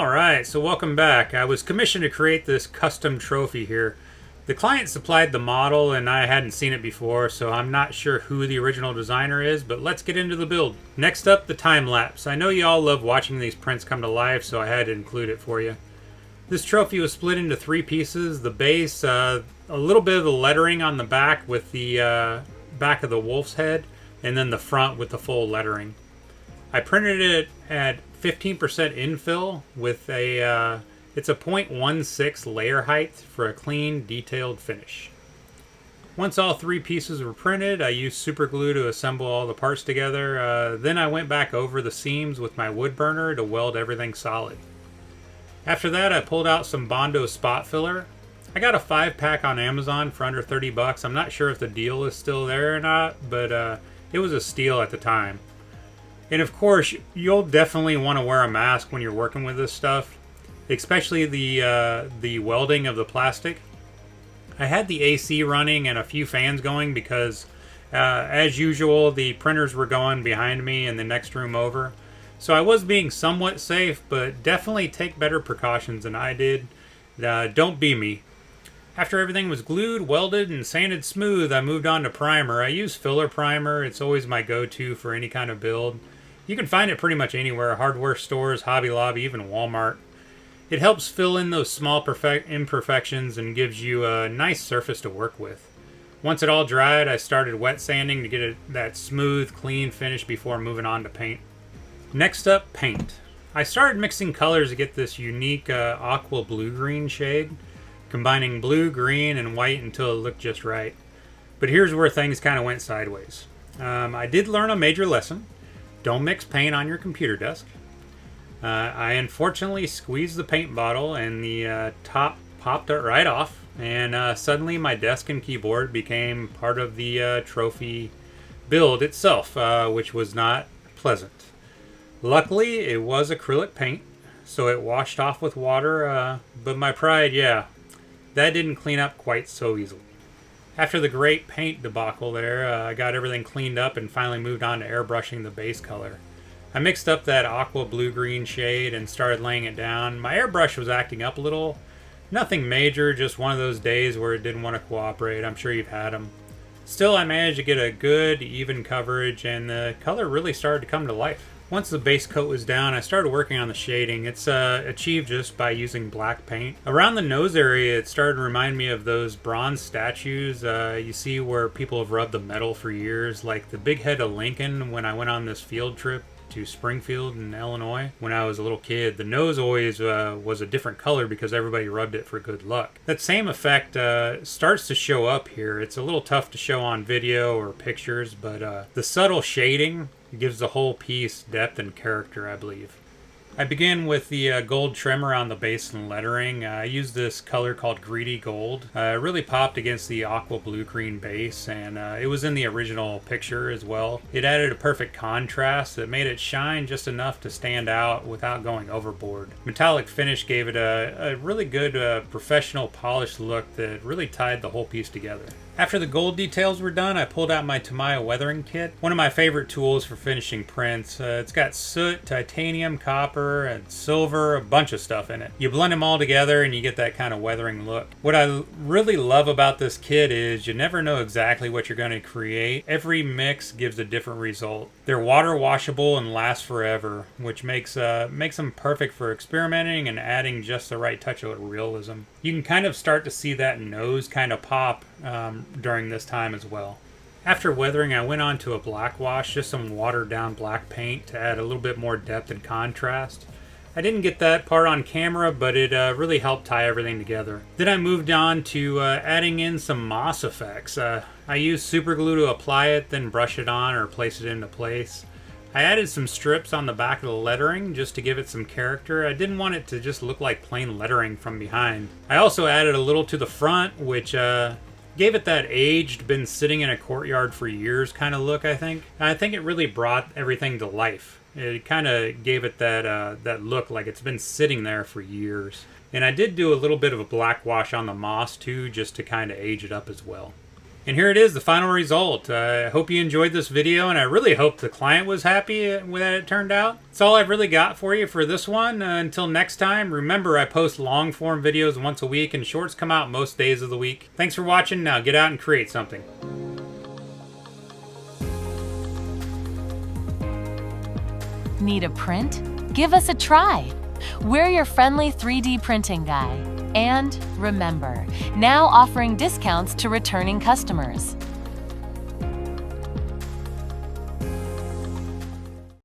Alright, so welcome back. I was commissioned to create this custom trophy here. The client supplied the model and I hadn't seen it before, so I'm not sure who the original designer is, but let's get into the build. Next up, the time lapse. I know you all love watching these prints come to life, so I had to include it for you. This trophy was split into 3 pieces. The base, a little bit of the lettering on the back with the back of the wolf's head, and then the front with the full lettering. I printed it at 15% infill with a, it's a 0.16 layer height for a clean, detailed finish. Once all 3 pieces were printed, I used super glue to assemble all the parts together. Then I went back over the seams with my wood burner to weld everything solid. After that, I pulled out some Bondo spot filler. I got a 5-pack on Amazon for under 30 bucks. I'm not sure if the deal is still there or not, but it was a steal at the time. And of course, you'll definitely want to wear a mask when you're working with this stuff, especially the welding of the plastic. I had the AC running and a few fans going because, as usual, the printers were going behind me in the next room over. So I was being somewhat safe, but definitely take better precautions than I did. Don't be me. After everything was glued, welded, and sanded smooth, I moved on to primer. I use filler primer. It's always my go-to for any kind of build. You can find it pretty much anywhere, hardware stores, Hobby Lobby, even Walmart. It helps fill in those small imperfections and gives you a nice surface to work with. Once it all dried, I started wet sanding to get that smooth, clean finish before moving on to paint. Next up, paint. I started mixing colors to get this unique aqua blue-green shade, combining blue, green, and white until it looked just right. But here's where things kind of went sideways. I did learn a major lesson. Don't mix paint on your computer desk. I unfortunately squeezed the paint bottle and the top popped it right off, and suddenly my desk and keyboard became part of the trophy build itself, which was not pleasant. Luckily, it was acrylic paint, so it washed off with water, but my pride, yeah, that didn't clean up quite so easily. After the great paint debacle there, I got everything cleaned up and finally moved on to airbrushing the base color. I mixed up that aqua blue-green shade and started laying it down. My airbrush was acting up a little. Nothing major, just one of those days where it didn't want to cooperate. I'm sure you've had them. Still, I managed to get a good, even coverage, and the color really started to come to life. Once the base coat was down, I started working on the shading. It's achieved just by using black paint. Around the nose area, it started to remind me of those bronze statues you see where people have rubbed the metal for years, like the big head of Lincoln when I went on this field trip to Springfield in Illinois when I was a little kid. The nose always was a different color because everybody rubbed it for good luck. That same effect starts to show up here. It's a little tough to show on video or pictures, but the subtle shading gives the whole piece depth and character, I believe. I began with the gold trim around the base and lettering. I used this color called Greedy Gold. It really popped against the aqua blue-green base, and it was in the original picture as well. It added a perfect contrast that made it shine just enough to stand out without going overboard. Metallic finish gave it a really good professional polished look that really tied the whole piece together. After the gold details were done, I pulled out my Tamiya weathering kit, one of my favorite tools for finishing prints. It's got soot, titanium, copper, and silver, a bunch of stuff in it. You blend them all together and you get that kind of weathering look. What I really love about this kit is you never know exactly what you're going to create. Every mix gives a different result. They're water washable and last forever, which makes them perfect for experimenting and adding just the right touch of realism. You can kind of start to see that nose kind of pop during this time as well. After weathering, I went on to a black wash, just some watered down black paint to add a little bit more depth and contrast. I didn't get that part on camera, but it really helped tie everything together. Then I moved on to adding in some moss effects. I used super glue to apply it, then brush it on or place it into place. I added some strips on the back of the lettering just to give it some character. I didn't want it to just look like plain lettering from behind. I also added a little to the front, which gave it that aged, been sitting in a courtyard for years kind of look, I think. I think it really brought everything to life. It kind of gave it that look like it's been sitting there for years. And I did do a little bit of a black wash on the moss too, just to kind of age it up as well. And here it is, the final result. I hope you enjoyed this video, and I really hope the client was happy with how it turned out. That's all I've really got for you for this one. Until next time, remember I post long form videos once a week, and shorts come out most days of the week. Thanks for watching. Now get out and create something. Need a print? Give us a try. We're your friendly 3D printing guy. And remember, now offering discounts to returning customers.